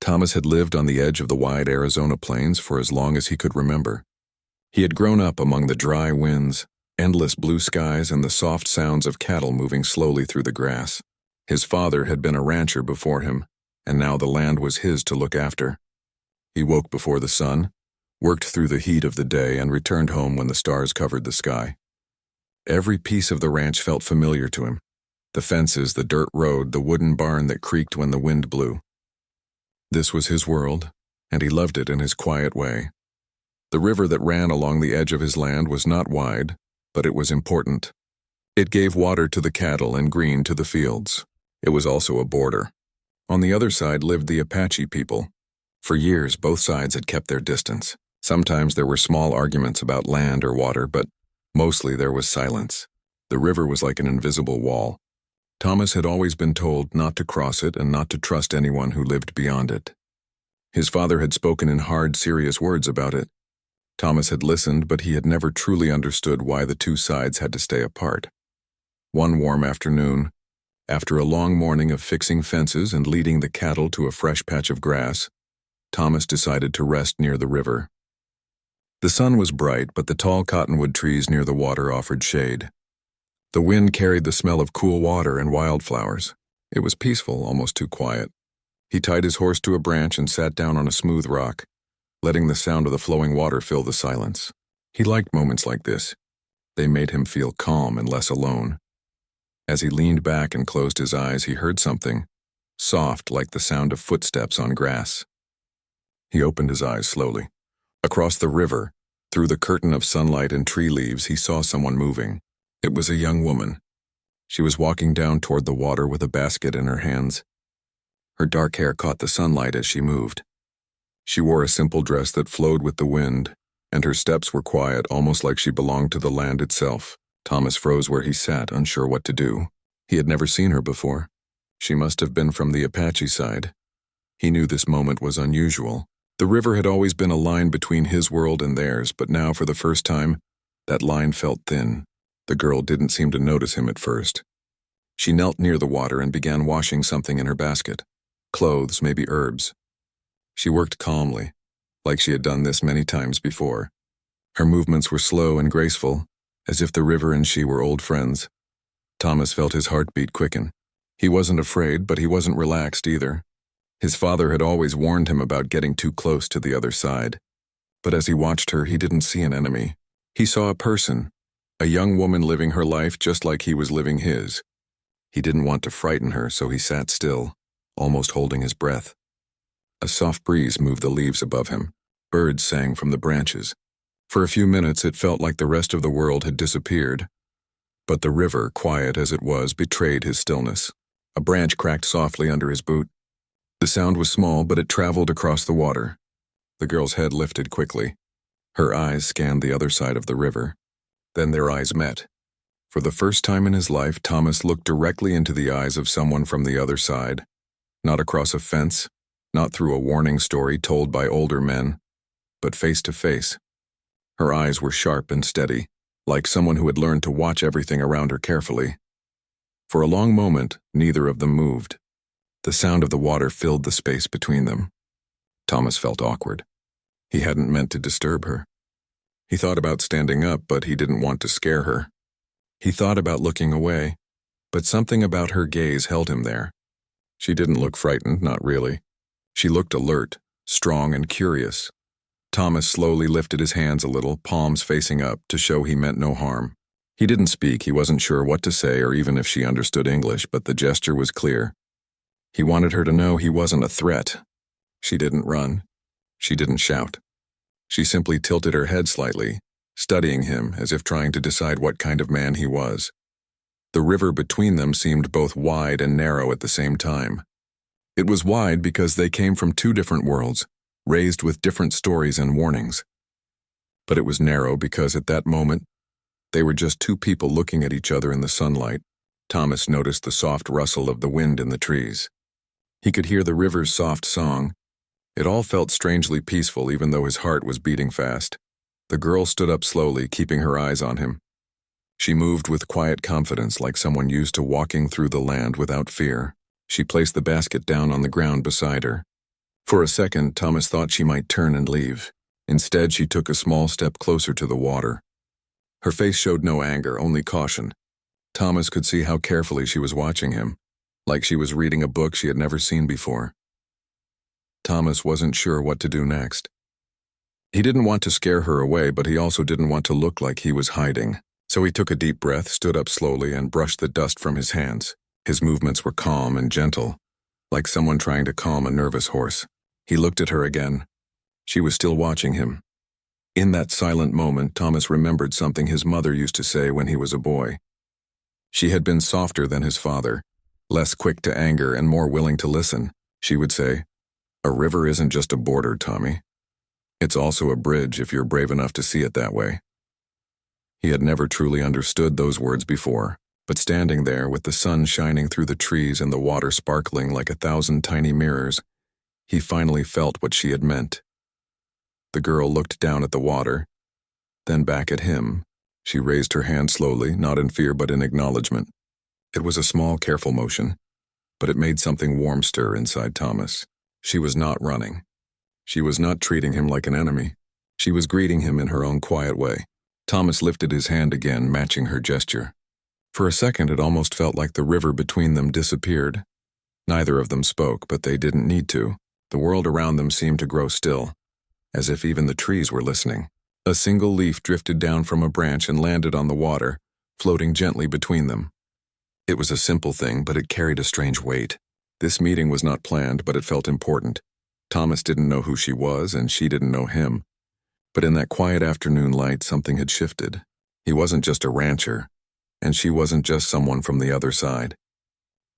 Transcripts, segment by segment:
Thomas had lived on the edge of the wide Arizona plains for as long as he could remember. He had grown up among the dry winds, endless blue skies, and the soft sounds of cattle moving slowly through the grass. His father had been a rancher before him, and now the land was his to look after. He woke before the sun, worked through the heat of the day, and returned home when the stars covered the sky. Every piece of the ranch felt familiar to him. The fences, the dirt road, the wooden barn that creaked when the wind blew. This was his world, and he loved it in his quiet way. The river that ran along the edge of his land was not wide, but it was important. It gave water to the cattle and green to the fields. It was also a border. On the other side lived the Apache people. For years, both sides had kept their distance. Sometimes there were small arguments about land or water, but mostly there was silence. The river was like an invisible wall. Thomas had always been told not to cross it and not to trust anyone who lived beyond it. His father had spoken in hard, serious words about it. Thomas had listened, but he had never truly understood why the two sides had to stay apart. One warm afternoon, after a long morning of fixing fences and leading the cattle to a fresh patch of grass, Thomas decided to rest near the river. The sun was bright, but the tall cottonwood trees near the water offered shade. The wind carried the smell of cool water and wildflowers. It was peaceful, almost too quiet. He tied his horse to a branch and sat down on a smooth rock, letting the sound of the flowing water fill the silence. He liked moments like this. They made him feel calm and less alone. As he leaned back and closed his eyes, he heard something, soft like the sound of footsteps on grass. He opened his eyes slowly. Across the river, through the curtain of sunlight and tree leaves, he saw someone moving. It was a young woman. She was walking down toward the water with a basket in her hands. Her dark hair caught the sunlight as she moved. She wore a simple dress that flowed with the wind, and her steps were quiet, almost like she belonged to the land itself. Thomas froze where he sat, unsure what to do. He had never seen her before. She must have been from the Apache side. He knew this moment was unusual. The river had always been a line between his world and theirs, but now, for the first time, that line felt thin. The girl didn't seem to notice him at first. She knelt near the water and began washing something in her basket. Clothes, maybe herbs. She worked calmly, like she had done this many times before. Her movements were slow and graceful, as if the river and she were old friends. Thomas felt his heartbeat quicken. He wasn't afraid, but he wasn't relaxed either. His father had always warned him about getting too close to the other side. But as he watched her, he didn't see an enemy. He saw a person, a young woman living her life just like he was living his. He didn't want to frighten her, so he sat still, almost holding his breath. A soft breeze moved the leaves above him. Birds sang from the branches. For a few minutes, it felt like the rest of the world had disappeared. But the river, quiet as it was, betrayed his stillness. A branch cracked softly under his boot. The sound was small, but it traveled across the water. The girl's head lifted quickly. Her eyes scanned the other side of the river. Then their eyes met. For the first time in his life, Thomas looked directly into the eyes of someone from the other side. Not across a fence, not through a warning story told by older men, but face to face. Her eyes were sharp and steady, like someone who had learned to watch everything around her carefully. For a long moment, neither of them moved. The sound of the water filled the space between them. Thomas felt awkward. He hadn't meant to disturb her. He thought about standing up, but he didn't want to scare her. He thought about looking away, but something about her gaze held him there. She didn't look frightened, not really. She looked alert, strong, and curious. Thomas slowly lifted his hands a little, palms facing up, to show he meant no harm. He didn't speak. He wasn't sure what to say or even if she understood English, but the gesture was clear. He wanted her to know he wasn't a threat. She didn't run. She didn't shout. She simply tilted her head slightly, studying him as if trying to decide what kind of man he was. The river between them seemed both wide and narrow at the same time. It was wide because they came from two different worlds, raised with different stories and warnings. But it was narrow because at that moment, they were just two people looking at each other in the sunlight. Thomas noticed the soft rustle of the wind in the trees. He could hear the river's soft song. It all felt strangely peaceful, even though his heart was beating fast. The girl stood up slowly, keeping her eyes on him. She moved with quiet confidence, like someone used to walking through the land without fear. She placed the basket down on the ground beside her. For a second, Thomas thought she might turn and leave. Instead, she took a small step closer to the water. Her face showed no anger, only caution. Thomas could see how carefully she was watching him, like she was reading a book she had never seen before. Thomas wasn't sure what to do next. He didn't want to scare her away, but he also didn't want to look like he was hiding. So he took a deep breath, stood up slowly, and brushed the dust from his hands. His movements were calm and gentle, like someone trying to calm a nervous horse. He looked at her again. She was still watching him. In that silent moment, Thomas remembered something his mother used to say when he was a boy. She had been softer than his father, less quick to anger and more willing to listen. She would say, "A river isn't just a border, Tommy. It's also a bridge if you're brave enough to see it that way." He had never truly understood those words before, but standing there with the sun shining through the trees and the water sparkling like 1,000 tiny mirrors, he finally felt what she had meant. The girl looked down at the water, then back at him. She raised her hand slowly, not in fear but in acknowledgement. It was a small, careful motion, but it made something warm stir inside Thomas. She was not running. She was not treating him like an enemy. She was greeting him in her own quiet way. Thomas lifted his hand again, matching her gesture. For a second, it almost felt like the river between them disappeared. Neither of them spoke, but they didn't need to. The world around them seemed to grow still, as if even the trees were listening. A single leaf drifted down from a branch and landed on the water, floating gently between them. It was a simple thing, but it carried a strange weight. This meeting was not planned, but it felt important. Thomas didn't know who she was, and she didn't know him. But in that quiet afternoon light, something had shifted. He wasn't just a rancher, and she wasn't just someone from the other side.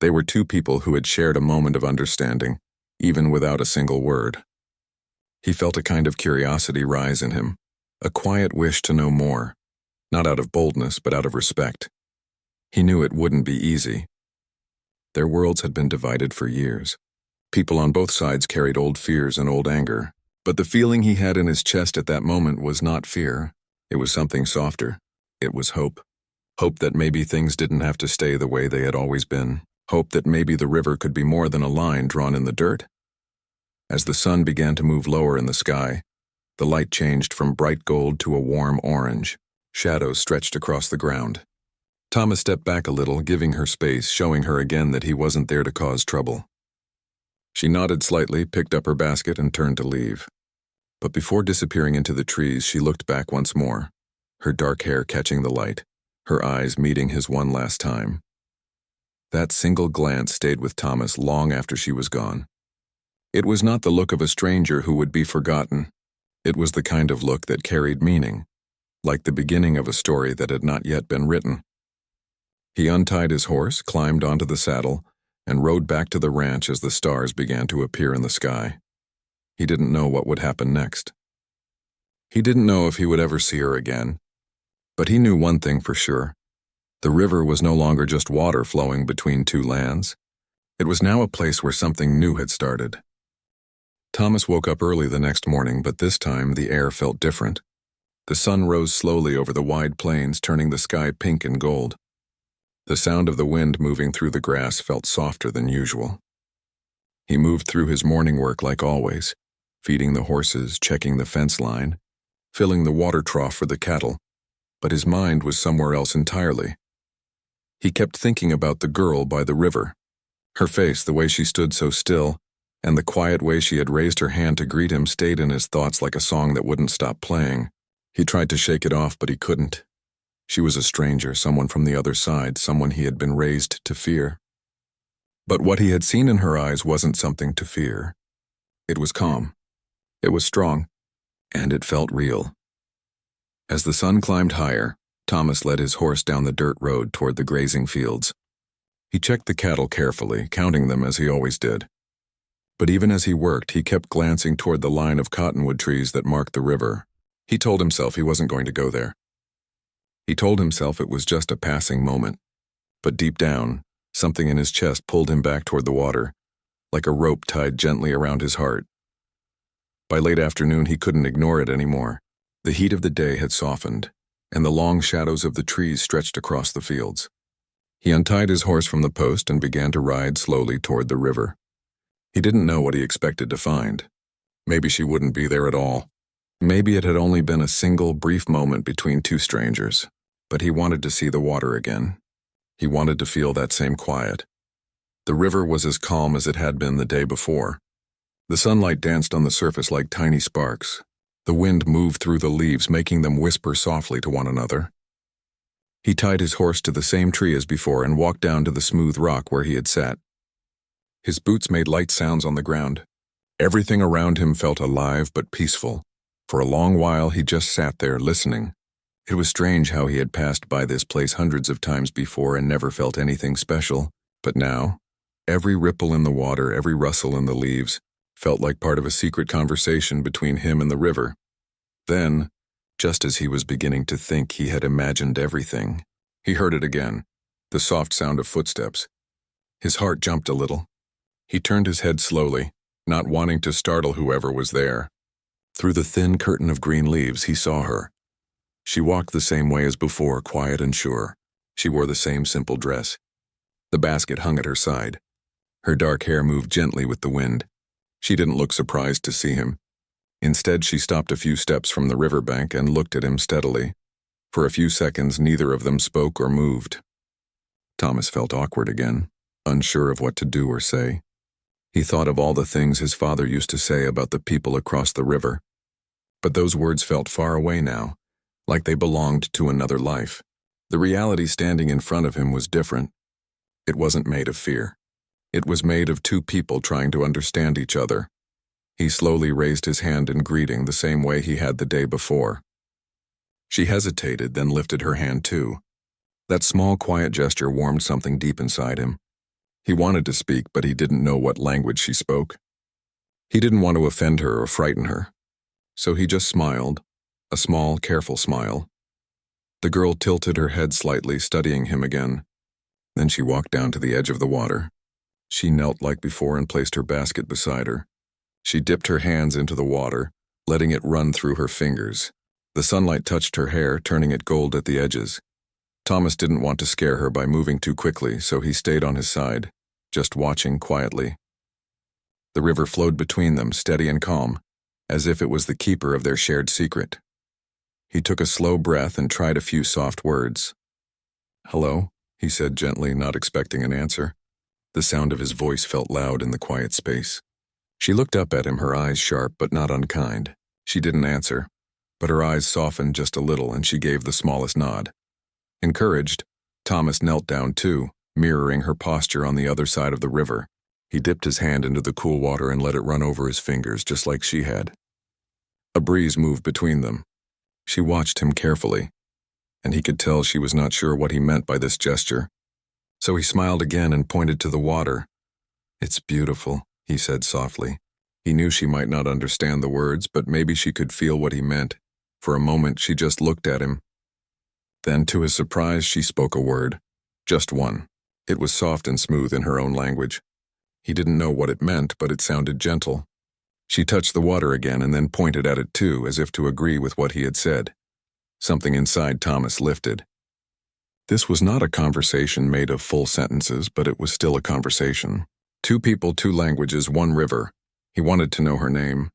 They were two people who had shared a moment of understanding, even without a single word. He felt a kind of curiosity rise in him, a quiet wish to know more, not out of boldness, but out of respect. He knew it wouldn't be easy. Their worlds had been divided for years. People on both sides carried old fears and old anger, but the feeling he had in his chest at that moment was not fear. It was something softer. It was hope. Hope that maybe things didn't have to stay the way they had always been. Hope that maybe the river could be more than a line drawn in the dirt. As the sun began to move lower in the sky, the light changed from bright gold to a warm orange. Shadows stretched across the ground. Thomas stepped back a little, giving her space, showing her again that he wasn't there to cause trouble. She nodded slightly, picked up her basket, and turned to leave. But before disappearing into the trees, she looked back once more, her dark hair catching the light, her eyes meeting his one last time. That single glance stayed with Thomas long after she was gone. It was not the look of a stranger who would be forgotten. It was the kind of look that carried meaning, like the beginning of a story that had not yet been written. He untied his horse, climbed onto the saddle, and rode back to the ranch as the stars began to appear in the sky. He didn't know what would happen next. He didn't know if he would ever see her again, but he knew one thing for sure. The river was no longer just water flowing between two lands. It was now a place where something new had started. Thomas woke up early the next morning, but this time the air felt different. The sun rose slowly over the wide plains, turning the sky pink and gold. The sound of the wind moving through the grass felt softer than usual. He moved through his morning work like always, feeding the horses, checking the fence line, filling the water trough for the cattle, but his mind was somewhere else entirely. He kept thinking about the girl by the river. Her face, the way she stood so still, and the quiet way she had raised her hand to greet him stayed in his thoughts like a song that wouldn't stop playing. He tried to shake it off, but he couldn't. She was a stranger, someone from the other side, someone he had been raised to fear. But what he had seen in her eyes wasn't something to fear. It was calm. It was strong. And it felt real. As the sun climbed higher, Thomas led his horse down the dirt road toward the grazing fields. He checked the cattle carefully, counting them as he always did. But even as he worked, he kept glancing toward the line of cottonwood trees that marked the river. He told himself he wasn't going to go there. He told himself it was just a passing moment. But deep down, something in his chest pulled him back toward the water, like a rope tied gently around his heart. By late afternoon, he couldn't ignore it anymore. The heat of the day had softened, and the long shadows of the trees stretched across the fields. He untied his horse from the post and began to ride slowly toward the river. He didn't know what he expected to find. Maybe she wouldn't be there at all. Maybe it had only been a single, brief moment between two strangers. But he wanted to see the water again. He wanted to feel that same quiet. The river was as calm as it had been the day before. The sunlight danced on the surface like tiny sparks. The wind moved through the leaves, making them whisper softly to one another. He tied his horse to the same tree as before and walked down to the smooth rock where he had sat. His boots made light sounds on the ground. Everything around him felt alive but peaceful. For a long while he just sat there listening. It was strange how he had passed by this place hundreds of times before and never felt anything special. But now, every ripple in the water, every rustle in the leaves, felt like part of a secret conversation between him and the river. Then, just as he was beginning to think he had imagined everything, he heard it again, the soft sound of footsteps. His heart jumped a little. He turned his head slowly, not wanting to startle whoever was there. Through the thin curtain of green leaves, he saw her. She walked the same way as before, quiet and sure. She wore the same simple dress. The basket hung at her side. Her dark hair moved gently with the wind. She didn't look surprised to see him. Instead, she stopped a few steps from the riverbank and looked at him steadily. For a few seconds, neither of them spoke or moved. Thomas felt awkward again, unsure of what to do or say. He thought of all the things his father used to say about the people across the river. But those words felt far away now, like they belonged to another life. The reality standing in front of him was different. It wasn't made of fear. It was made of two people trying to understand each other. He slowly raised his hand in greeting the same way he had the day before. She hesitated, then lifted her hand too. That small, quiet gesture warmed something deep inside him. He wanted to speak, but he didn't know what language she spoke. He didn't want to offend her or frighten her. So he just smiled, a small, careful smile. The girl tilted her head slightly, studying him again. Then she walked down to the edge of the water. She knelt like before and placed her basket beside her. She dipped her hands into the water, letting it run through her fingers. The sunlight touched her hair, turning it gold at the edges. Thomas didn't want to scare her by moving too quickly, so he stayed on his side, just watching quietly. The river flowed between them, steady and calm, as if it was the keeper of their shared secret. He took a slow breath and tried a few soft words. "Hello," he said gently, not expecting an answer. The sound of his voice felt loud in the quiet space. She looked up at him, her eyes sharp but not unkind. She didn't answer, but her eyes softened just a little and she gave the smallest nod. Encouraged, Thomas knelt down too, mirroring her posture on the other side of the river. He dipped his hand into the cool water and let it run over his fingers just like she had. A breeze moved between them. She watched him carefully, and he could tell she was not sure what he meant by this gesture. So he smiled again and pointed to the water. "It's beautiful," he said softly. He knew she might not understand the words, but maybe she could feel what he meant. For a moment, she just looked at him. Then, to his surprise, she spoke a word. Just one. It was soft and smooth in her own language. He didn't know what it meant, but it sounded gentle. She touched the water again and then pointed at it too, as if to agree with what he had said. Something inside Thomas lifted. This was not a conversation made of full sentences, but it was still a conversation. Two people, two languages, one river. He wanted to know her name.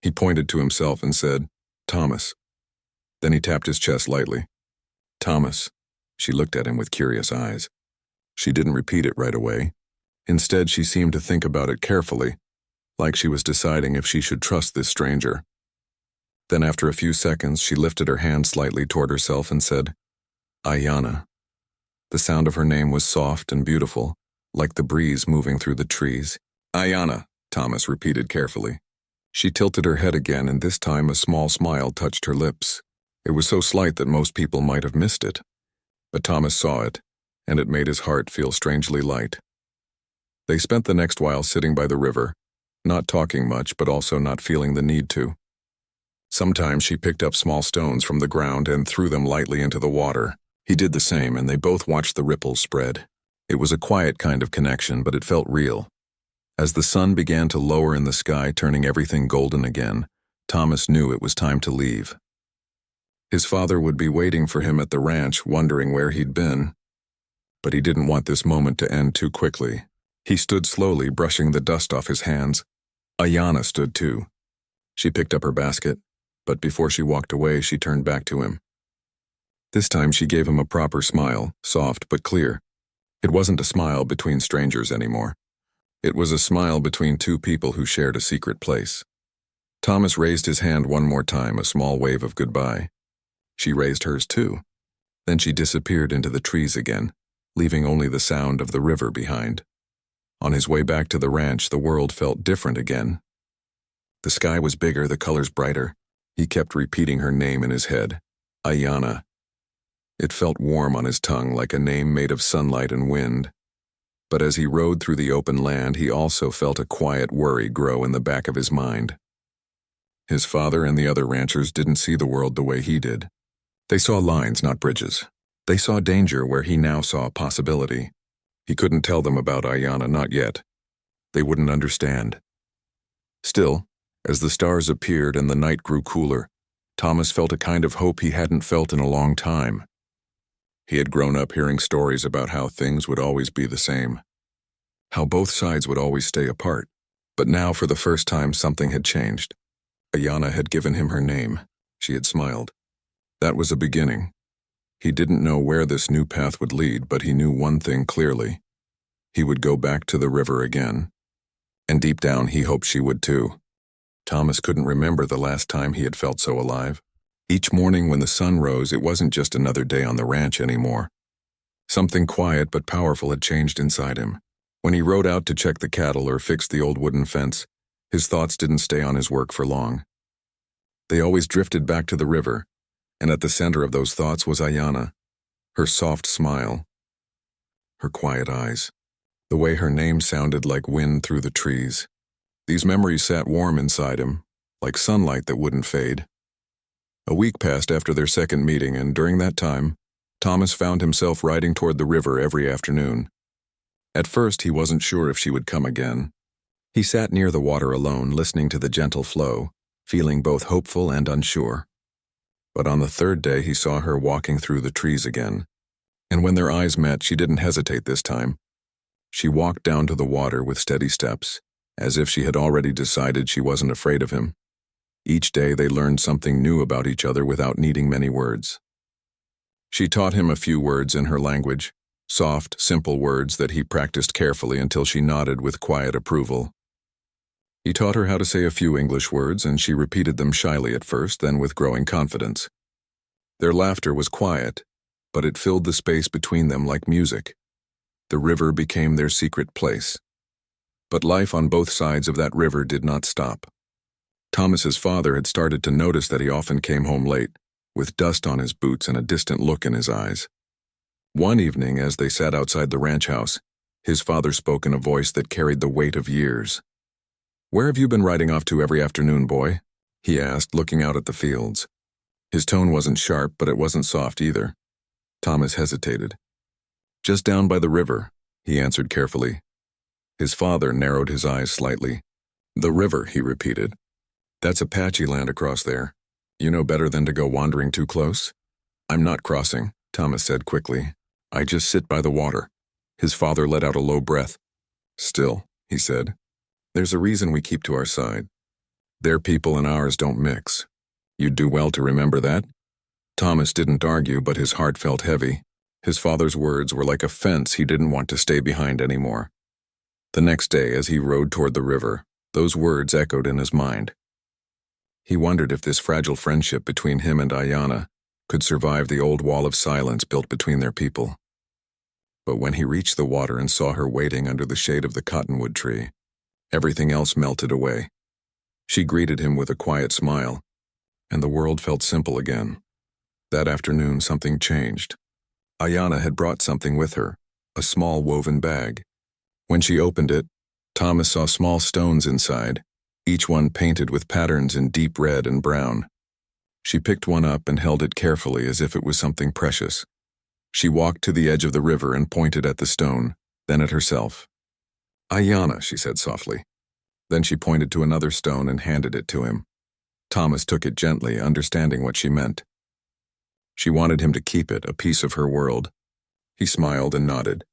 He pointed to himself and said, "Thomas." Then he tapped his chest lightly. "Thomas." She looked at him with curious eyes. She didn't repeat it right away. Instead, she seemed to think about it carefully, like she was deciding if she should trust this stranger. Then after a few seconds, she lifted her hand slightly toward herself and said, "Ayana." The sound of her name was soft and beautiful, like the breeze moving through the trees. "Ayana," Thomas repeated carefully. She tilted her head again, and this time a small smile touched her lips. It was so slight that most people might have missed it. But Thomas saw it, and it made his heart feel strangely light. They spent the next while sitting by the river, not talking much, but also not feeling the need to. Sometimes she picked up small stones from the ground and threw them lightly into the water. He did the same, and they both watched the ripples spread. It was a quiet kind of connection, but it felt real. As the sun began to lower in the sky, turning everything golden again, Thomas knew it was time to leave. His father would be waiting for him at the ranch, wondering where he'd been. But he didn't want this moment to end too quickly. He stood slowly, brushing the dust off his hands. Ayanna stood too. She picked up her basket, but before she walked away, she turned back to him. This time she gave him a proper smile, soft but clear. It wasn't a smile between strangers anymore. It was a smile between two people who shared a secret place. Thomas raised his hand one more time, a small wave of goodbye. She raised hers too. Then she disappeared into the trees again, leaving only the sound of the river behind. On his way back to the ranch, the world felt different again. The sky was bigger, the colors brighter. He kept repeating her name in his head, Ayanna. It felt warm on his tongue, like a name made of sunlight and wind. But as he rode through the open land, he also felt a quiet worry grow in the back of his mind. His father and the other ranchers didn't see the world the way he did. They saw lines, not bridges. They saw danger where he now saw possibility. He couldn't tell them about Ayanna, not yet. They wouldn't understand. Still, as the stars appeared and the night grew cooler, Thomas felt a kind of hope he hadn't felt in a long time. He had grown up hearing stories about how things would always be the same, how both sides would always stay apart. But now, for the first time, something had changed. Ayanna had given him her name. She had smiled. That was a beginning. He didn't know where this new path would lead, but he knew one thing clearly. He would go back to the river again. And deep down, he hoped she would too. Thomas couldn't remember the last time he had felt so alive. Each morning when the sun rose, it wasn't just another day on the ranch anymore. Something quiet but powerful had changed inside him. When he rode out to check the cattle or fix the old wooden fence, his thoughts didn't stay on his work for long. They always drifted back to the river, and at the center of those thoughts was Ayanna, her soft smile, her quiet eyes, the way her name sounded like wind through the trees. These memories sat warm inside him, like sunlight that wouldn't fade. A week passed after their second meeting, and during that time, Thomas found himself riding toward the river every afternoon. At first, he wasn't sure if she would come again. He sat near the water alone, listening to the gentle flow, feeling both hopeful and unsure. But on the third day, he saw her walking through the trees again. And when their eyes met, she didn't hesitate this time. She walked down to the water with steady steps, as if she had already decided she wasn't afraid of him. Each day they learned something new about each other without needing many words. She taught him a few words in her language, soft, simple words that he practiced carefully until she nodded with quiet approval. He taught her how to say a few English words, and she repeated them shyly at first, then with growing confidence. Their laughter was quiet, but it filled the space between them like music. The river became their secret place. But life on both sides of that river did not stop. Thomas's father had started to notice that he often came home late, with dust on his boots and a distant look in his eyes. One evening, as they sat outside the ranch house, his father spoke in a voice that carried the weight of years. "Where have you been riding off to every afternoon, boy?" he asked, looking out at the fields. His tone wasn't sharp, but it wasn't soft either. Thomas hesitated. "Just down by the river," he answered carefully. His father narrowed his eyes slightly. "The river," he repeated. "That's Apache land across there. You know better than to go wandering too close?" "I'm not crossing," Thomas said quickly. "I just sit by the water." His father let out a low breath. "Still," he said, "there's a reason we keep to our side. Their people and ours don't mix. You'd do well to remember that." Thomas didn't argue, but his heart felt heavy. His father's words were like a fence he didn't want to stay behind anymore. The next day, as he rode toward the river, those words echoed in his mind. He wondered if this fragile friendship between him and Ayanna could survive the old wall of silence built between their people. But when he reached the water and saw her waiting under the shade of the cottonwood tree, everything else melted away. She greeted him with a quiet smile, and the world felt simple again. That afternoon, something changed. Ayanna had brought something with her, a small woven bag. When she opened it, Thomas saw small stones inside, each one painted with patterns in deep red and brown. She picked one up and held it carefully as if it was something precious. She walked to the edge of the river and pointed at the stone, then at herself. "Ayanna," she said softly. Then she pointed to another stone and handed it to him. Thomas took it gently, understanding what she meant. She wanted him to keep it, a piece of her world. He smiled and nodded.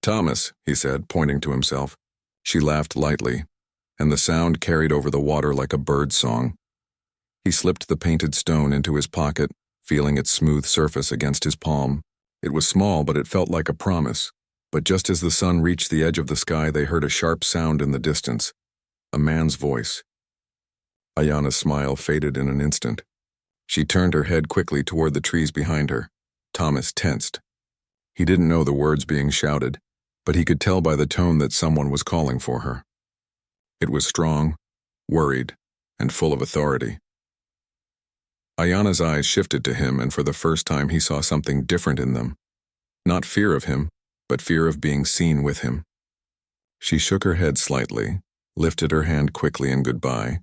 Thomas, he said, pointing to himself. She laughed lightly, and the sound carried over the water like a bird's song. He slipped the painted stone into his pocket, feeling its smooth surface against his palm. It was small, but it felt like a promise. But just as the sun reached the edge of the sky, they heard a sharp sound in the distance. A man's voice. Ayana's smile faded in an instant. She turned her head quickly toward the trees behind her. Thomas tensed. He didn't know the words being shouted, but he could tell by the tone that someone was calling for her. It was strong, worried, and full of authority. Ayana's eyes shifted to him, and for the first time he saw something different in them. Not fear of him, but fear of being seen with him. She shook her head slightly, lifted her hand quickly in goodbye,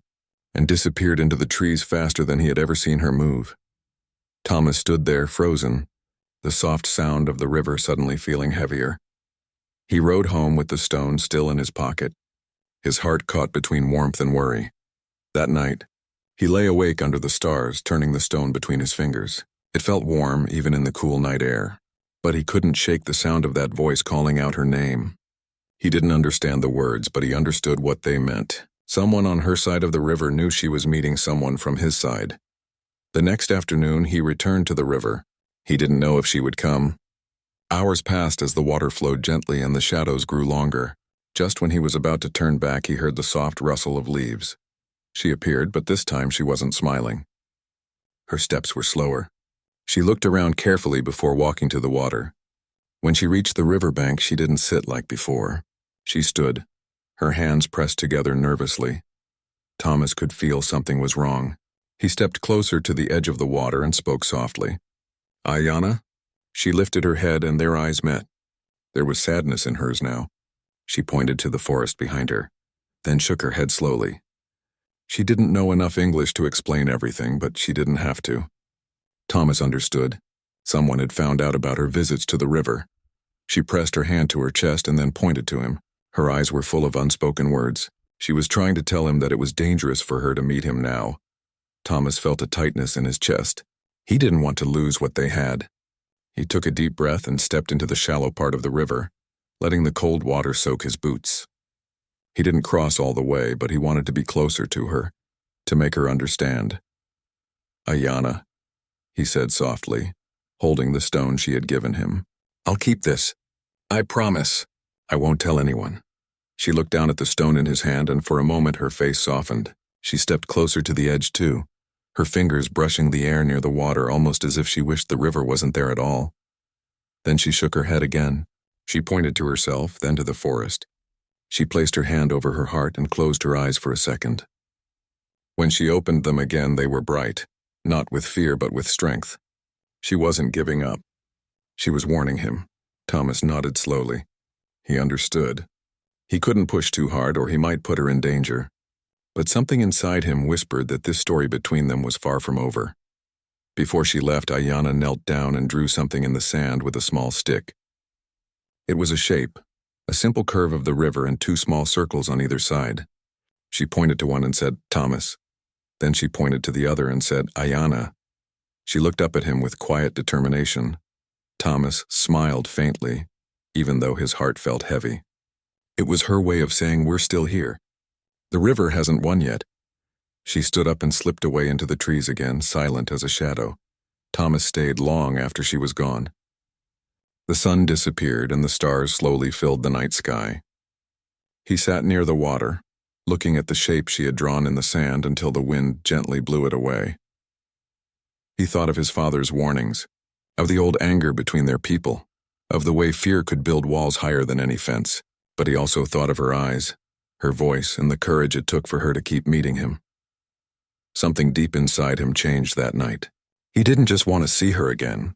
and disappeared into the trees faster than he had ever seen her move. Thomas stood there, frozen, the soft sound of the river suddenly feeling heavier. He rode home with the stone still in his pocket, his heart caught between warmth and worry. That night, he lay awake under the stars, turning the stone between his fingers. It felt warm, even in the cool night air, but he couldn't shake the sound of that voice calling out her name. He didn't understand the words, but he understood what they meant. Someone on her side of the river knew she was meeting someone from his side. The next afternoon, he returned to the river. He didn't know if she would come. Hours passed as the water flowed gently and the shadows grew longer. Just when he was about to turn back, he heard the soft rustle of leaves. She appeared, but this time she wasn't smiling. Her steps were slower. She looked around carefully before walking to the water. When she reached the riverbank, she didn't sit like before. She stood, her hands pressed together nervously. Thomas could feel something was wrong. He stepped closer to the edge of the water and spoke softly. "Ayana?" She lifted her head and their eyes met. There was sadness in hers now. She pointed to the forest behind her, then shook her head slowly. She didn't know enough English to explain everything, but she didn't have to. Thomas understood. Someone had found out about her visits to the river. She pressed her hand to her chest and then pointed to him. Her eyes were full of unspoken words. She was trying to tell him that it was dangerous for her to meet him now. Thomas felt a tightness in his chest. He didn't want to lose what they had. He took a deep breath and stepped into the shallow part of the river, letting the cold water soak his boots. He didn't cross all the way, but he wanted to be closer to her, to make her understand. "Ayana," he said softly, holding the stone she had given him. "I'll keep this. I promise. I won't tell anyone." She looked down at the stone in his hand, and for a moment her face softened. She stepped closer to the edge too, her fingers brushing the air near the water, almost as if she wished the river wasn't there at all. Then she shook her head again. She pointed to herself, then to the forest. She placed her hand over her heart and closed her eyes for a second. When she opened them again, they were bright, not with fear but with strength. She wasn't giving up. She was warning him. Thomas nodded slowly. He understood. He couldn't push too hard or he might put her in danger. But something inside him whispered that this story between them was far from over. Before she left, Ayana knelt down and drew something in the sand with a small stick. It was a shape, a simple curve of the river and two small circles on either side. She pointed to one and said, "Thomas." Then she pointed to the other and said, "Ayana." She looked up at him with quiet determination. Thomas smiled faintly, even though his heart felt heavy. It was her way of saying, "We're still here. The river hasn't won yet." She stood up and slipped away into the trees again, silent as a shadow. Thomas stayed long after she was gone. The sun disappeared and the stars slowly filled the night sky. He sat near the water, looking at the shape she had drawn in the sand until the wind gently blew it away. He thought of his father's warnings, of the old anger between their people, of the way fear could build walls higher than any fence. But he also thought of her eyes, her voice, and the courage it took for her to keep meeting him. Something deep inside him changed that night. He didn't just want to see her again.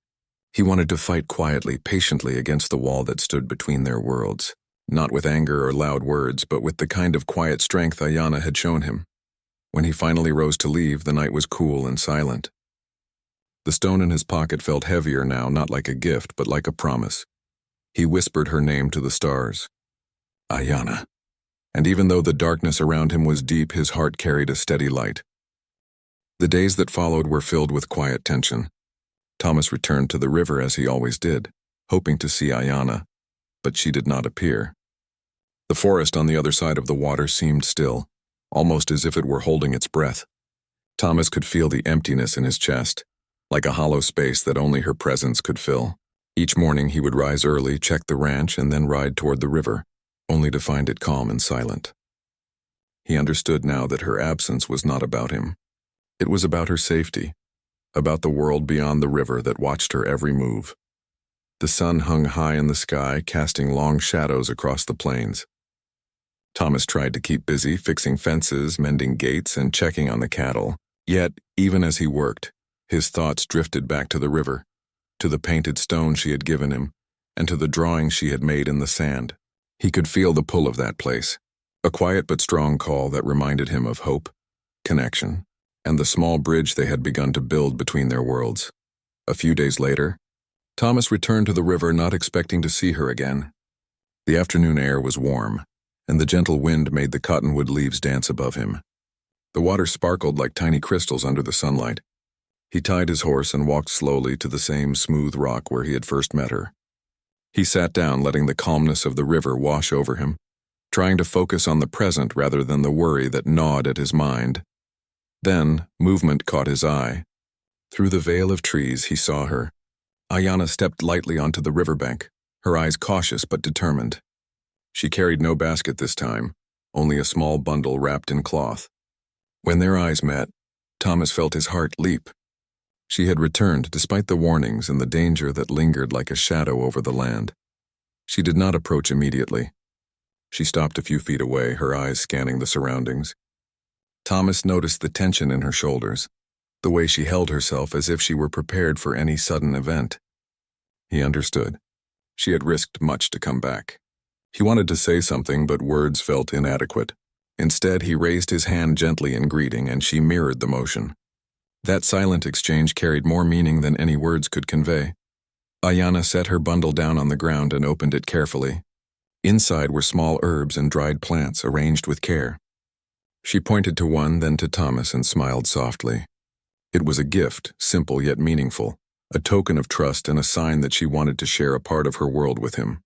He wanted to fight quietly, patiently against the wall that stood between their worlds, not with anger or loud words, but with the kind of quiet strength Ayana had shown him. When he finally rose to leave, the night was cool and silent. The stone in his pocket felt heavier now, not like a gift, but like a promise. He whispered her name to the stars. Ayana. And even though the darkness around him was deep, his heart carried a steady light. The days that followed were filled with quiet tension. Thomas returned to the river as he always did, hoping to see Ayana. but she did not appear. The forest on the other side of the water seemed still, almost as if it were holding its breath. Thomas could feel the emptiness in his chest, like a hollow space that only her presence could fill. Each morning he would rise early, check the ranch, and then ride toward the river, only to find it calm and silent. He understood now that her absence was not about him. It was about her safety, about the world beyond the river that watched her every move. The sun hung high in the sky, casting long shadows across the plains. Thomas tried to keep busy, fixing fences, mending gates, and checking on the cattle. Yet, even as he worked, his thoughts drifted back to the river, to the painted stone she had given him, and to the drawings she had made in the sand. He could feel the pull of that place, a quiet but strong call that reminded him of hope, connection, and the small bridge they had begun to build between their worlds. A few days later, Thomas returned to the river, not expecting to see her again. The afternoon air was warm, and the gentle wind made the cottonwood leaves dance above him. The water sparkled like tiny crystals under the sunlight. He tied his horse and walked slowly to the same smooth rock where he had first met her. He sat down, letting the calmness of the river wash over him, trying to focus on the present rather than the worry that gnawed at his mind. Then, movement caught his eye. Through the veil of trees, he saw her. Ayanna stepped lightly onto the riverbank, her eyes cautious but determined. She carried no basket this time, only a small bundle wrapped in cloth. When their eyes met, Thomas felt his heart leap. She had returned despite the warnings and the danger that lingered like a shadow over the land. She did not approach immediately. She stopped a few feet away, her eyes scanning the surroundings. Thomas noticed the tension in her shoulders, the way she held herself as if she were prepared for any sudden event. He understood. She had risked much to come back. He wanted to say something, but words felt inadequate. Instead, he raised his hand gently in greeting, and she mirrored the motion. That silent exchange carried more meaning than any words could convey. Ayanna set her bundle down on the ground and opened it carefully. Inside were small herbs and dried plants arranged with care. She pointed to one, then to Thomas, and smiled softly. It was a gift, simple yet meaningful, a token of trust and a sign that she wanted to share a part of her world with him.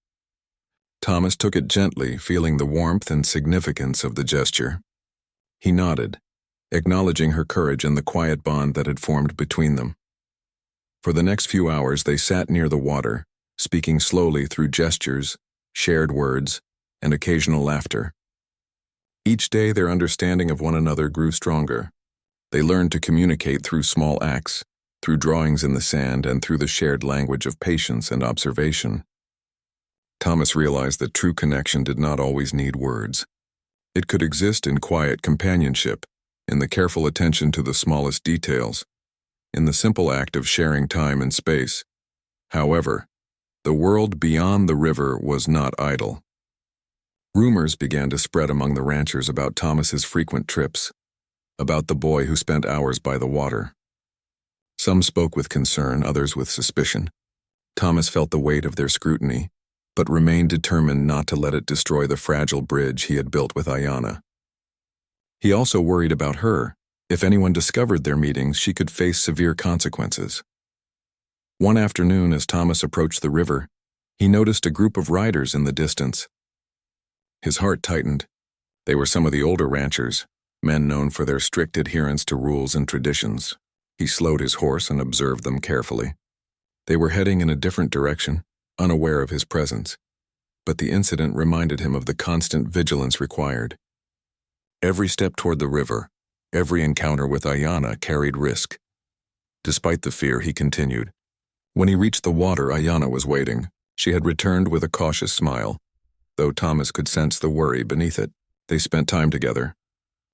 Thomas took it gently, feeling the warmth and significance of the gesture. He nodded, acknowledging her courage and the quiet bond that had formed between them. For the next few hours they sat near the water, speaking slowly through gestures, shared words, and occasional laughter. Each day their understanding of one another grew stronger. They learned to communicate through small acts, through drawings in the sand, and through the shared language of patience and observation. Thomas realized that true connection did not always need words. It could exist in quiet companionship, in the careful attention to the smallest details, in the simple act of sharing time and space. However, the world beyond the river was not idle. Rumors began to spread among the ranchers about Thomas's frequent trips, about the boy who spent hours by the water. Some spoke with concern, others with suspicion. Thomas felt the weight of their scrutiny, but remained determined not to let it destroy the fragile bridge he had built with Ayanna. He also worried about her. If anyone discovered their meetings, she could face severe consequences. One afternoon, as Thomas approached the river, he noticed a group of riders in the distance. His heart tightened. They were some of the older ranchers, men known for their strict adherence to rules and traditions. He slowed his horse and observed them carefully. They were heading in a different direction, unaware of his presence, but the incident reminded him of the constant vigilance required. Every step toward the river, every encounter with Ayanna carried risk. Despite the fear, he continued. When he reached the water, Ayanna was waiting. She had returned with a cautious smile, though Thomas could sense the worry beneath it. They spent time together,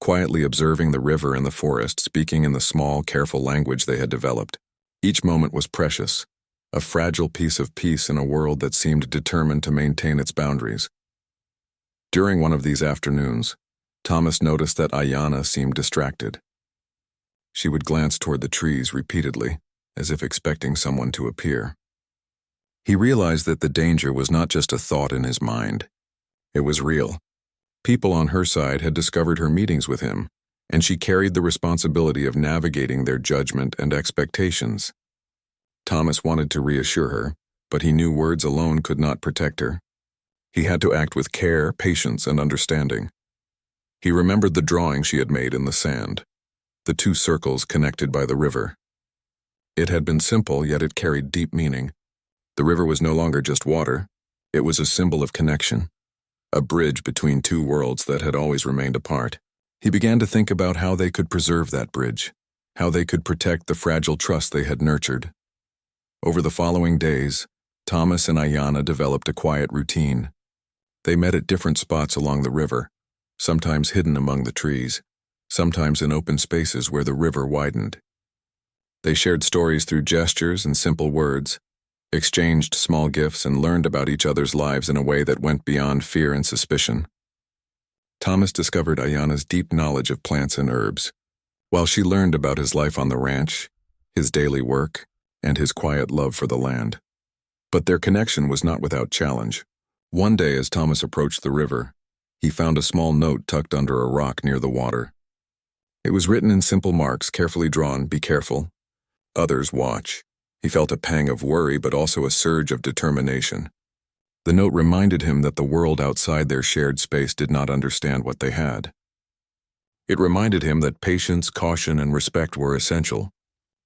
quietly observing the river and the forest, speaking in the small, careful language they had developed. Each moment was precious, a fragile piece of peace in a world that seemed determined to maintain its boundaries. During one of these afternoons, Thomas noticed that Ayanna seemed distracted. She would glance toward the trees repeatedly, as if expecting someone to appear. He realized that the danger was not just a thought in his mind. It was real. People on her side had discovered her meetings with him, and she carried the responsibility of navigating their judgment and expectations. Thomas wanted to reassure her, but he knew words alone could not protect her. He had to act with care, patience, and understanding. He remembered the drawing she had made in the sand, the two circles connected by the river. It had been simple, yet it carried deep meaning. The river was no longer just water. It was a symbol of connection, a bridge between two worlds that had always remained apart. He began to think about how they could preserve that bridge, how they could protect the fragile trust they had nurtured. Over the following days, Thomas and Ayanna developed a quiet routine. They met at different spots along the river, sometimes hidden among the trees, sometimes in open spaces where the river widened. They shared stories through gestures and simple words, exchanged small gifts, and learned about each other's lives in a way that went beyond fear and suspicion. Thomas discovered Ayanna's deep knowledge of plants and herbs, while she learned about his life on the ranch, his daily work, and his quiet love for the land. But their connection was not without challenge. One day, as Thomas approached the river, he found a small note tucked under a rock near the water. It was written in simple marks, carefully drawn, "Be careful. Others watch." He felt a pang of worry, but also a surge of determination. The note reminded him that the world outside their shared space did not understand what they had. It reminded him that patience, caution, and respect were essential.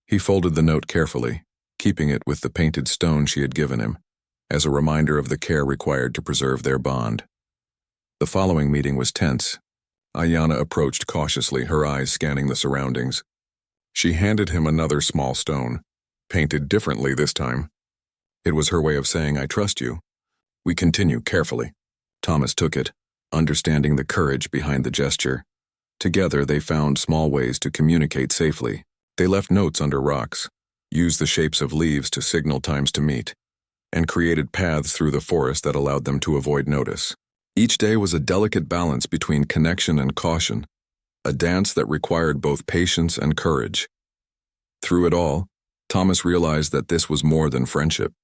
He folded the note carefully, keeping it with the painted stone she had given him, as a reminder of the care required to preserve their bond. The following meeting was tense. Ayanna approached cautiously, her eyes scanning the surroundings. She handed him another small stone, painted differently this time. It was her way of saying, "I trust you. We continue carefully." Thomas took it, understanding the courage behind the gesture. Together they found small ways to communicate safely. They left notes under rocks, used the shapes of leaves to signal times to meet, and created paths through the forest that allowed them to avoid notice. Each day was a delicate balance between connection and caution, a dance that required both patience and courage. Through it all, Thomas realized that this was more than friendship.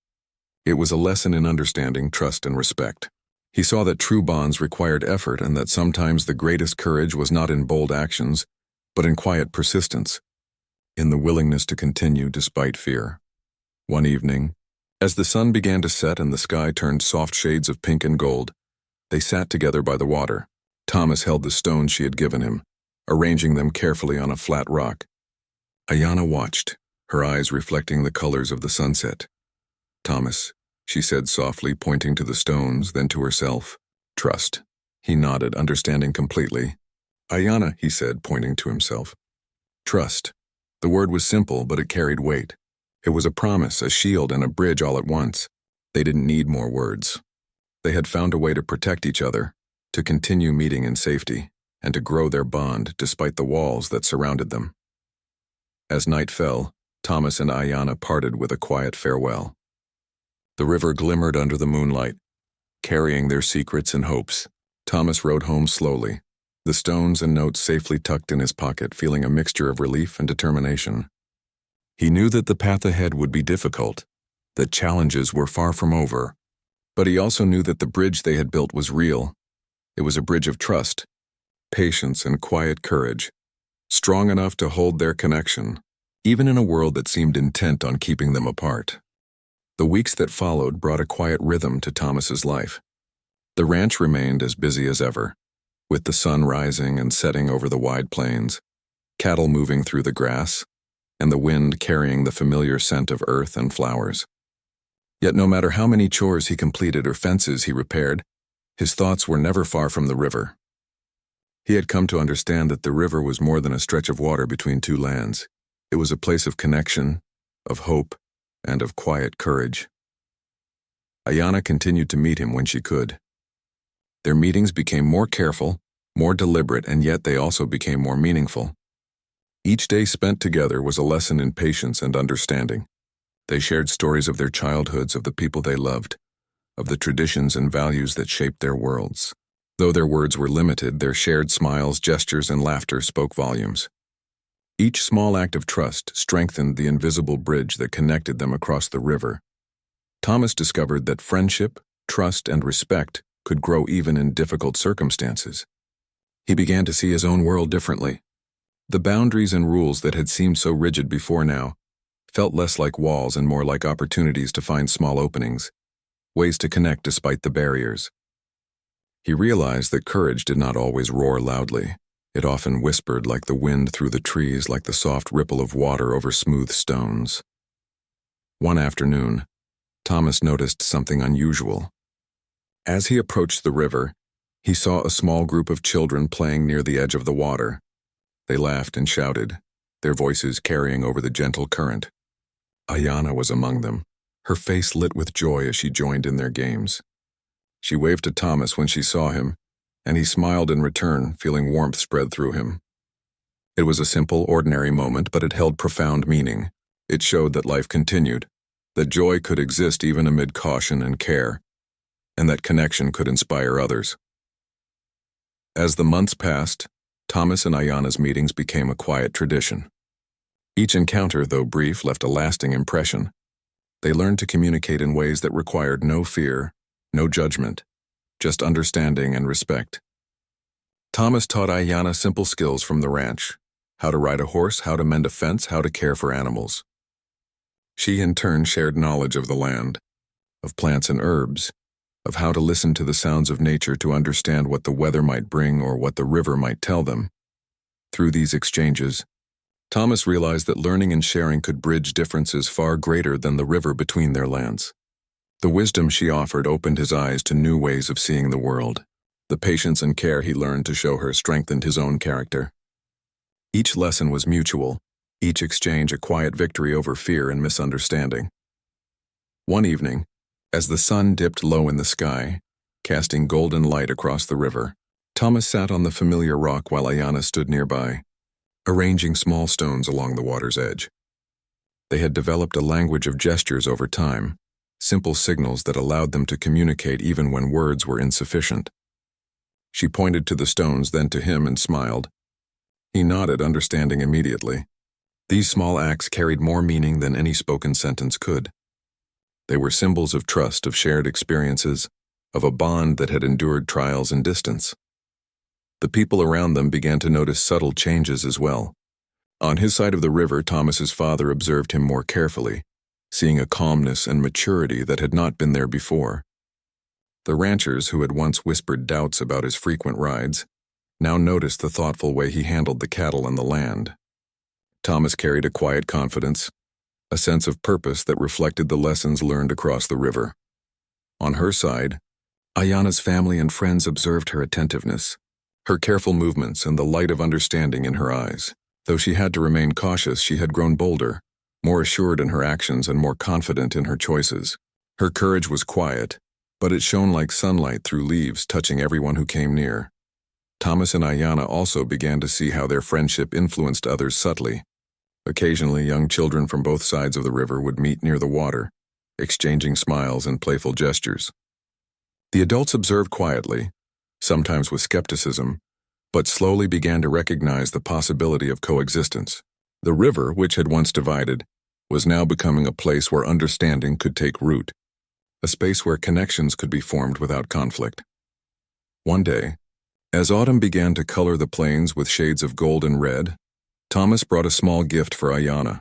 It was a lesson in understanding, trust, and respect. He saw that true bonds required effort and that sometimes the greatest courage was not in bold actions, but in quiet persistence, in the willingness to continue despite fear. One evening, as the sun began to set and the sky turned soft shades of pink and gold, they sat together by the water. Thomas held the stones she had given him, arranging them carefully on a flat rock. Ayanna watched, her eyes reflecting the colors of the sunset. "Thomas," she said softly, pointing to the stones, then to herself. "Trust." He nodded, understanding completely. "Ayanna," he said, pointing to himself. "Trust." The word was simple, but it carried weight. It was a promise, a shield, and a bridge all at once. They didn't need more words. They had found a way to protect each other, to continue meeting in safety, and to grow their bond despite the walls that surrounded them. As night fell, Thomas and Ayanna parted with a quiet farewell. The river glimmered under the moonlight, carrying their secrets and hopes. Thomas rode home slowly, the stones and notes safely tucked in his pocket, feeling a mixture of relief and determination. He knew that the path ahead would be difficult, that challenges were far from over, but he also knew that the bridge they had built was real. It was a bridge of trust, patience, and quiet courage, strong enough to hold their connection, even in a world that seemed intent on keeping them apart. The weeks that followed brought a quiet rhythm to Thomas's life. The ranch remained as busy as ever, with the sun rising and setting over the wide plains, cattle moving through the grass, and the wind carrying the familiar scent of earth and flowers. Yet no matter how many chores he completed or fences he repaired, his thoughts were never far from the river. He had come to understand that the river was more than a stretch of water between two lands. It was a place of connection, of hope, and of quiet courage. Ayanna continued to meet him when she could. Their meetings became more careful, more deliberate, and yet they also became more meaningful. Each day spent together was a lesson in patience and understanding. They shared stories of their childhoods, of the people they loved, of the traditions and values that shaped their worlds. Though their words were limited, their shared smiles, gestures, and laughter spoke volumes. Each small act of trust strengthened the invisible bridge that connected them across the river. Thomas discovered that friendship, trust, and respect could grow even in difficult circumstances. He began to see his own world differently. The boundaries and rules that had seemed so rigid before now felt less like walls and more like opportunities to find small openings, ways to connect despite the barriers. He realized that courage did not always roar loudly. It often whispered like the wind through the trees, like the soft ripple of water over smooth stones. One afternoon, Thomas noticed something unusual. As he approached the river, he saw a small group of children playing near the edge of the water. They laughed and shouted, their voices carrying over the gentle current. Ayanna was among them, her face lit with joy as she joined in their games. She waved to Thomas when she saw him, and he smiled in return, feeling warmth spread through him. It was a simple, ordinary moment, but it held profound meaning. It showed that life continued, that joy could exist even amid caution and care, and that connection could inspire others. As the months passed, Thomas and Ayanna's meetings became a quiet tradition. Each encounter, though brief, left a lasting impression. They learned to communicate in ways that required no fear, no judgment, just understanding and respect. Thomas taught Ayanna simple skills from the ranch: how to ride a horse, how to mend a fence, how to care for animals. She in turn shared knowledge of the land, of plants and herbs, of how to listen to the sounds of nature to understand what the weather might bring or what the river might tell them. Through these exchanges, Thomas realized that learning and sharing could bridge differences far greater than the river between their lands. The wisdom she offered opened his eyes to new ways of seeing the world. The patience and care he learned to show her strengthened his own character. Each lesson was mutual, each exchange a quiet victory over fear and misunderstanding. One evening, as the sun dipped low in the sky, casting golden light across the river, Thomas sat on the familiar rock while Ayanna stood nearby, arranging small stones along the water's edge. They had developed a language of gestures over time, simple signals that allowed them to communicate even when words were insufficient. She pointed to the stones, then to him, and smiled. He nodded, understanding immediately. These small acts carried more meaning than any spoken sentence could. They were symbols of trust, of shared experiences, of a bond that had endured trials and distance. The people around them began to notice subtle changes as well. On his side of the river, Thomas's father observed him more carefully, seeing a calmness and maturity that had not been there before. The ranchers, who had once whispered doubts about his frequent rides, now noticed the thoughtful way he handled the cattle and the land. Thomas carried a quiet confidence, a sense of purpose that reflected the lessons learned across the river. On her side, Ayanna's family and friends observed her attentiveness, her careful movements, and the light of understanding in her eyes. Though she had to remain cautious, she had grown bolder, more assured in her actions and more confident in her choices. Her courage was quiet, but it shone like sunlight through leaves, touching everyone who came near. Thomas and Ayanna also began to see how their friendship influenced others subtly. Occasionally, young children from both sides of the river would meet near the water, exchanging smiles and playful gestures. The adults observed quietly, sometimes with skepticism, but slowly began to recognize the possibility of coexistence. The river, which had once divided, was now becoming a place where understanding could take root, a space where connections could be formed without conflict. One day, as autumn began to color the plains with shades of gold and red, Thomas brought a small gift for Ayanna.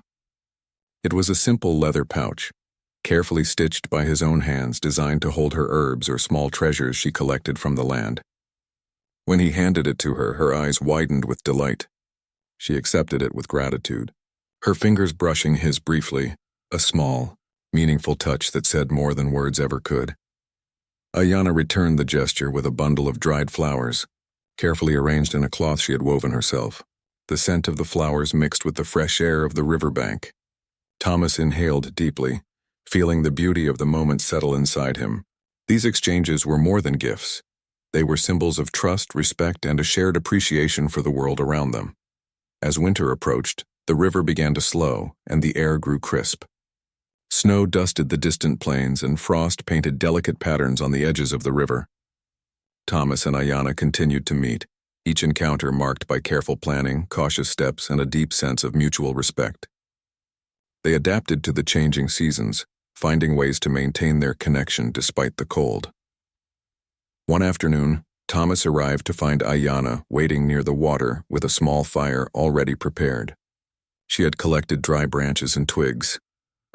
It was a simple leather pouch, carefully stitched by his own hands, designed to hold her herbs or small treasures she collected from the land. When he handed it to her, her eyes widened with delight. She accepted it with gratitude, her fingers brushing his briefly, a small, meaningful touch that said more than words ever could. Ayanna returned the gesture with a bundle of dried flowers, carefully arranged in a cloth she had woven herself. The scent of the flowers mixed with the fresh air of the riverbank. Thomas inhaled deeply, feeling the beauty of the moment settle inside him. These exchanges were more than gifts. They were symbols of trust, respect, and a shared appreciation for the world around them. As winter approached, the river began to slow, and the air grew crisp. Snow dusted the distant plains, and frost painted delicate patterns on the edges of the river. Thomas and Ayanna continued to meet, each encounter marked by careful planning, cautious steps, and a deep sense of mutual respect. They adapted to the changing seasons, finding ways to maintain their connection despite the cold. One afternoon, Thomas arrived to find Ayanna waiting near the water with a small fire already prepared. She had collected dry branches and twigs,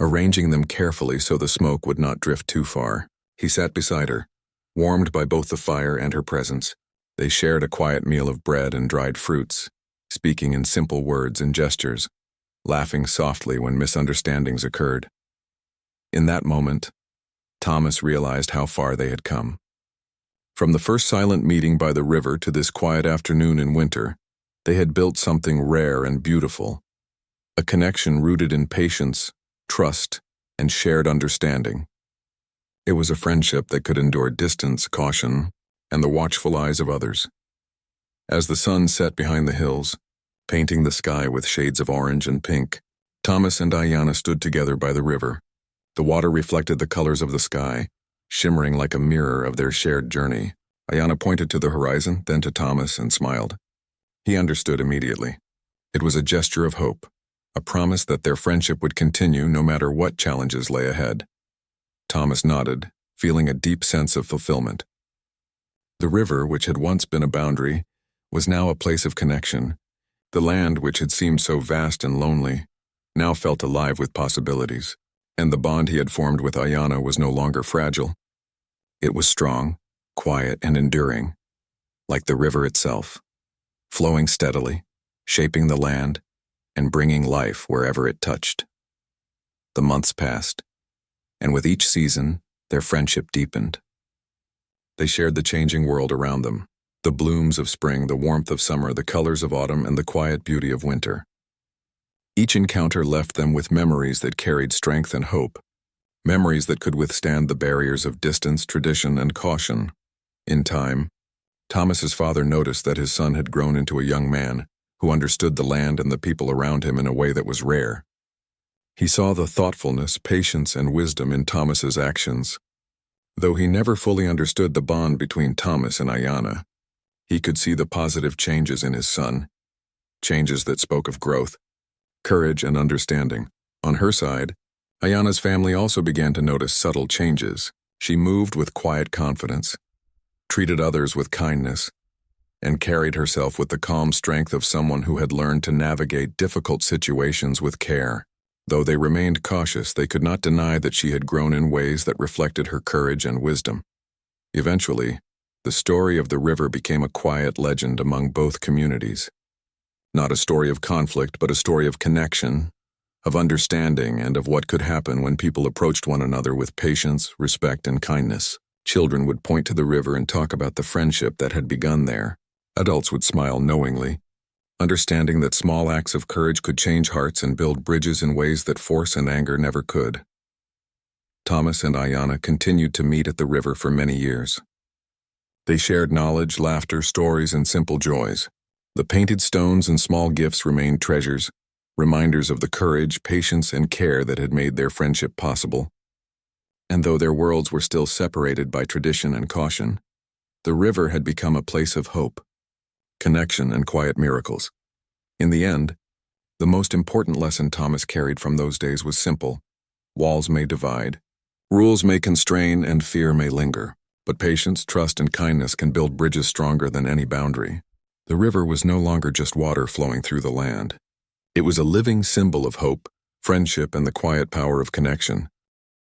arranging them carefully so the smoke would not drift too far. He sat beside her, Warmed by both the fire and her presence, they shared a quiet meal of bread and dried fruits, speaking in simple words and gestures, laughing softly when misunderstandings occurred. In that moment, Thomas realized how far they had come. From the first silent meeting by the river to this quiet afternoon in winter, they had built something rare and beautiful, a connection rooted in patience, trust, and shared understanding. It was a friendship that could endure distance, caution, and the watchful eyes of others. As the sun set behind the hills, painting the sky with shades of orange and pink, Thomas and Ayanna stood together by the river. The water reflected the colors of the sky, shimmering like a mirror of their shared journey. Ayanna pointed to the horizon, then to Thomas, and smiled. He understood immediately. It was a gesture of hope, a promise that their friendship would continue no matter what challenges lay ahead. Thomas nodded, feeling a deep sense of fulfillment. The river, which had once been a boundary, was now a place of connection. The land, which had seemed so vast and lonely, now felt alive with possibilities, and the bond he had formed with Ayanna was no longer fragile. It was strong, quiet, and enduring, like the river itself, flowing steadily, shaping the land, and bringing life wherever it touched. The months passed, and with each season, their friendship deepened. They shared the changing world around them, the blooms of spring, the warmth of summer, the colors of autumn, and the quiet beauty of winter. Each encounter left them with memories that carried strength and hope, memories that could withstand the barriers of distance, tradition, and caution. In time, Thomas's father noticed that his son had grown into a young man who understood the land and the people around him in a way that was rare. He saw the thoughtfulness, patience, and wisdom in Thomas's actions. Though he never fully understood the bond between Thomas and Ayanna, he could see the positive changes in his son, changes that spoke of growth, courage, and understanding. On her side, Ayanna's family also began to notice subtle changes. She moved with quiet confidence, treated others with kindness, and carried herself with the calm strength of someone who had learned to navigate difficult situations with care. Though they remained cautious, they could not deny that she had grown in ways that reflected her courage and wisdom. Eventually, the story of the river became a quiet legend among both communities. Not a story of conflict, but a story of connection, of understanding, and of what could happen when people approached one another with patience, respect, and kindness. Children would point to the river and talk about the friendship that had begun there. Adults would smile knowingly, understanding that small acts of courage could change hearts and build bridges in ways that force and anger never could. Thomas and Ayanna continued to meet at the river for many years. They shared knowledge, laughter, stories, and simple joys. The painted stones and small gifts remained treasures, reminders of the courage, patience, and care that had made their friendship possible. And though their worlds were still separated by tradition and caution, the river had become a place of hope, connection, and quiet miracles. In the end, the most important lesson Thomas carried from those days was simple. Walls may divide, rules may constrain, and fear may linger, but patience, trust, and kindness can build bridges stronger than any boundary. The river was no longer just water flowing through the land. It was a living symbol of hope, friendship, and the quiet power of connection.